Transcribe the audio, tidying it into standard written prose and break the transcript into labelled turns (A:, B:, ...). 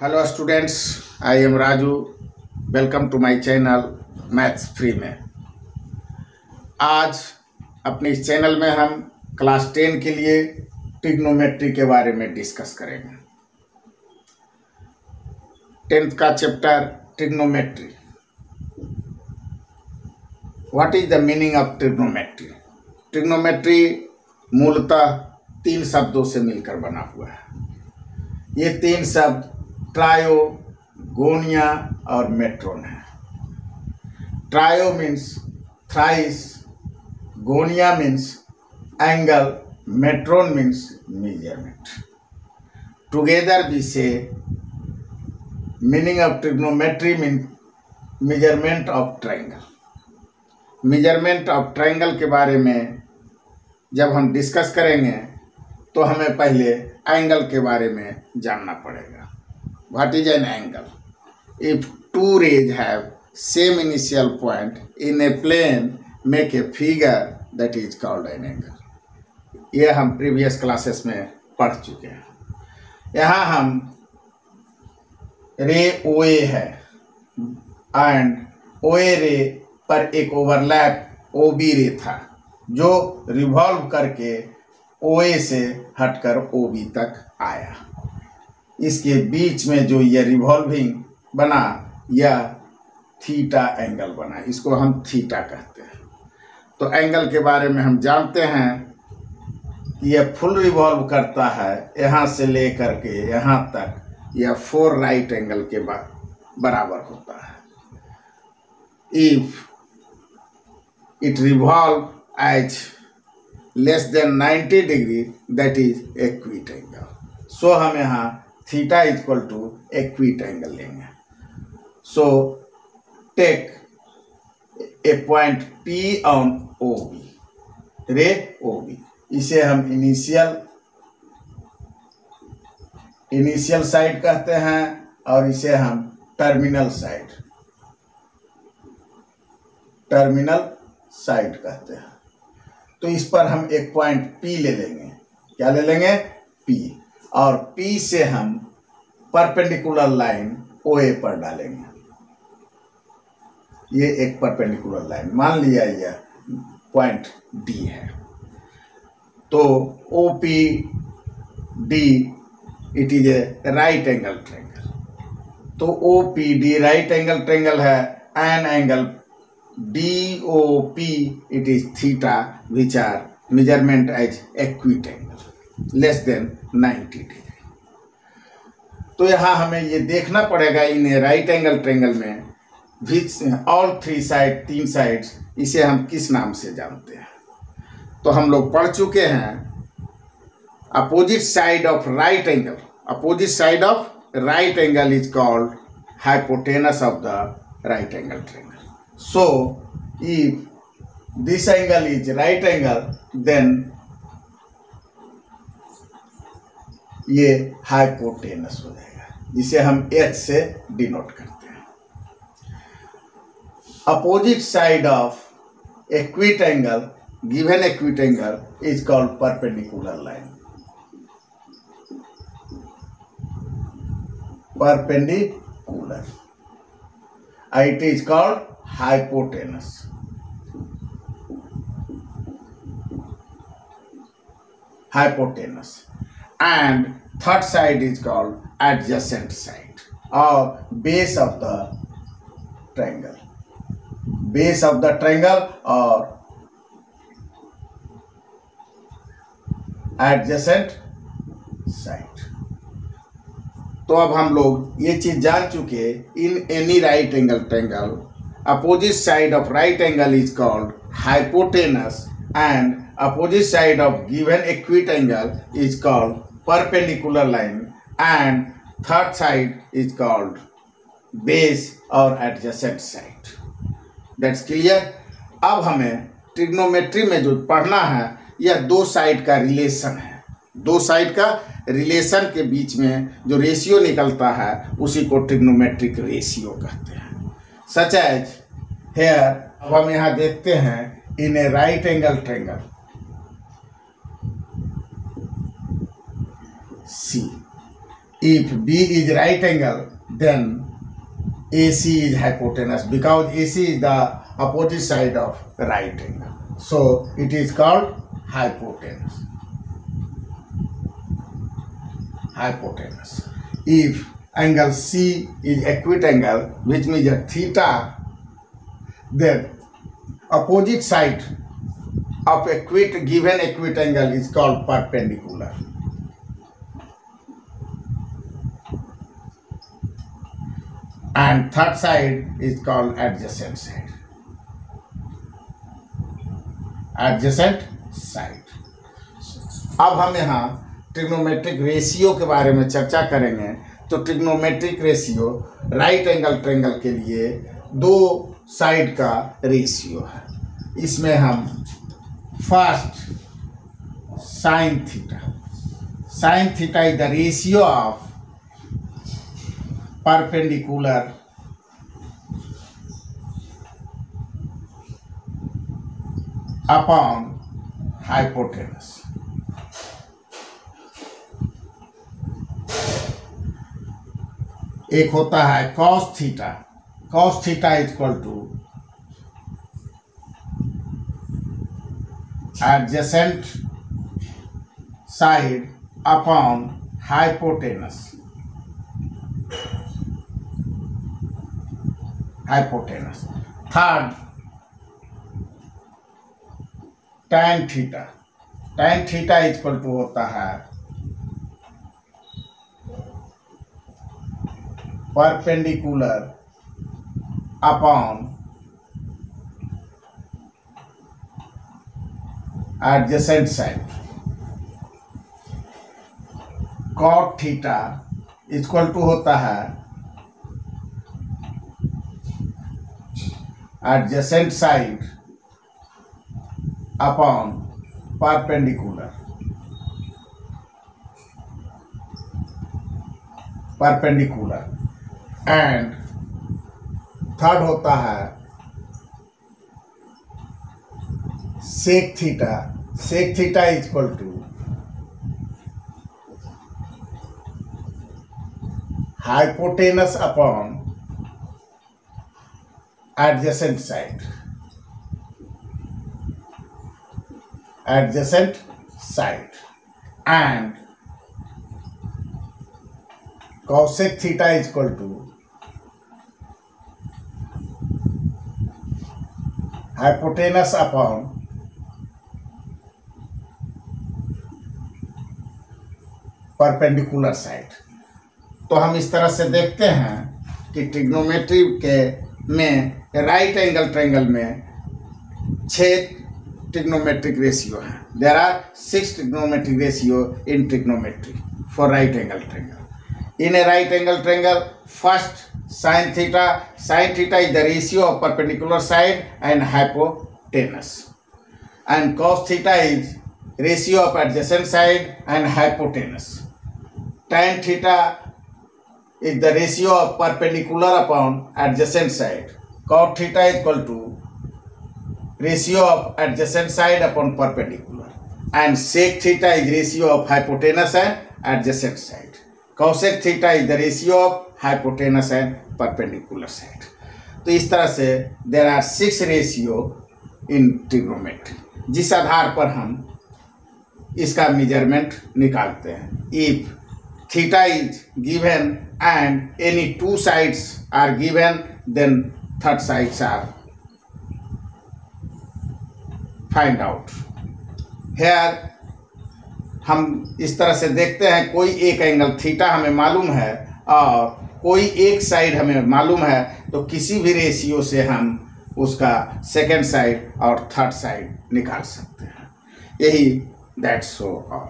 A: Hello students, I am Raju. Welcome to my channel maths free में। आज अपने इस चैनल में हम क्लास 10 के लिए ट्रिग्नोमेट्री के बारे में डिस्कस करेंगे। 10th का chapter trigonometry. What is the meaning of trigonometry? Trigonometry मूलतः 3 शब्दों से मिलकर बना हुआ है। ये 3 शब्द ट्रायो, गोनिया और मेट्रोन है। Trio means thrice, gonia means angle, metron means measurement. Together we say meaning of trigonometry mean measurement of triangle. Measurement of triangle के बारे में जब हम डिस्कस करेंगे तो हमें पहले एंगल के बारे में जानना पड़ेगा। What is an angle? If two rays have same initial point in a plane, make a figure that is called an angle. यह हम प्रीवियस क्लासेस में पढ़ चुके हैं। यहाँ हम रे OA है एंड OA रे पर एक ओवरलैप OB रे था जो रिवॉल्व करके OA से हटकर OB तक आया। इसके बीच में जो यह रिवॉल्विंग बना यह थीटा एंगल बना, इसको हम थीटा कहते हैं। तो एंगल के बारे में हम जानते हैं कि यह फुल रिवॉल्व करता है यहाँ से लेकर के यहाँ तक, यह 4 राइट एंगल के बराबर होता है। If it revolve as less than 90 degree that is acute angle. So हम यहाँ theta equal to acute angle लेंगे। So take a point P on OB, ray OB। इसे हम इनिशियल साइड कहते हैं और इसे हम टर्मिनल साइड कहते हैं। तो इस पर हम एक पॉइंट P ले लेंगे। क्या ले लेंगे? P। और P से हम परपेंडिकुलर लाइन OA पर डालेंगे। ये एक परपेंडिकुलर लाइन, मान लिया यह पॉइंट D है। तो OPD it is a right angle triangle. तो OPD राइट एंगल ट्रायंगल है and angle DOP it is theta which are measurement as acute angle less than 90 degree. तो यहाँ हमें ये देखना पड़ेगा इन राइट एंगल ट्रायंगल में ऑल 3 साइड्स इसे हम किस नाम से जानते हैं। तो हम लोग पढ़ चुके हैं opposite side of right angle is called hypotenuse of the right angle triangle. So if this angle is right angle then ये हाइपोटेनस हो जाएगा, जिसे हम H से डिनोट करते हैं। Opposite side of acute angle, given acute angle is called perpendicular line. Perpendicular, it is called hypotenuse. And third side is called adjacent side or base of the triangle or adjacent side। तो अब हम लोग ये चीज जान चुके, in any right angle triangle opposite side of right angle is called hypotenuse and opposite side of given acute angle is called perpendicular line and third side is called base or adjacent side। That's clear। अब हमें trigonometry में जो पढ़ना है यह 2 side का relation है। 2 side का रिलेशन के बीच में जो रेशियो निकलता है उसी को ट्रिग्नोमेट्रिक रेशियो कहते हैं। सच एज हेयर, अब हम यहाँ देखते हैं in a right angle triangle C, if B is right angle, then AC is hypotenuse, because AC is the opposite side of right angle. So it is called hypotenuse. Hypotenuse. If angle C is acute angle, which means a theta, then opposite side of given acute angle is called perpendicular. And third side is called adjacent side. Adjacent side. अब हम यहाँ trigonometric ratio के बारे में चर्चा करेंगे। तो trigonometric ratio right angle triangle के लिए दो साइड का रेशियो है। इसमें हम first sine theta is the ratio of perpendicular upon hypotenuse. एक होता है cos theta is equal two adjacent side upon hypotenuse. Third, tan theta is equal to होता है perpendicular upon adjacent side. Cot theta is equal to होता है adjacent side upon perpendicular. And third होता है sec theta is equal to hypotenuse upon adjacent side. And cosec theta is equal to hypotenuse upon perpendicular side. तो हम इस तरह से देखते हैं कि ट्रिग्नोमेट्री के में राइट एंगल ट्रायंगल में 6 ट्रिग्नोमेट्रिक रेशियो हैं. There are 6 trigonometric ratio in trigonometry for right angle triangle. In a right angle triangle, first sine theta is the ratio of perpendicular side and hypotenuse, and cos theta is ratio of adjacent side and hypotenuse. tan theta is the ratio of perpendicular upon adjacent side. Cot theta is equal to ratio of adjacent side upon perpendicular, and sec theta is ratio of hypotenuse and adjacent side. Cosec theta is the ratio of hypotenuse and perpendicular side. तो इस तरह से there are 6 ratio in trigonometry, जिस आधार पर हम इसका measurement निकालते हैं. If theta is given and any 2 sides are given, then third sides are find out. Here हम इस तरह से देखते हैं, कोई एक एंगल थीटा हमें मालूम है और कोई एक साइड हमें मालूम है, तो किसी भी रेशियो से हम उसका सेकेंड साइड और थर्ड साइड निकाल सकते हैं. यही दैट्स सो ऑल.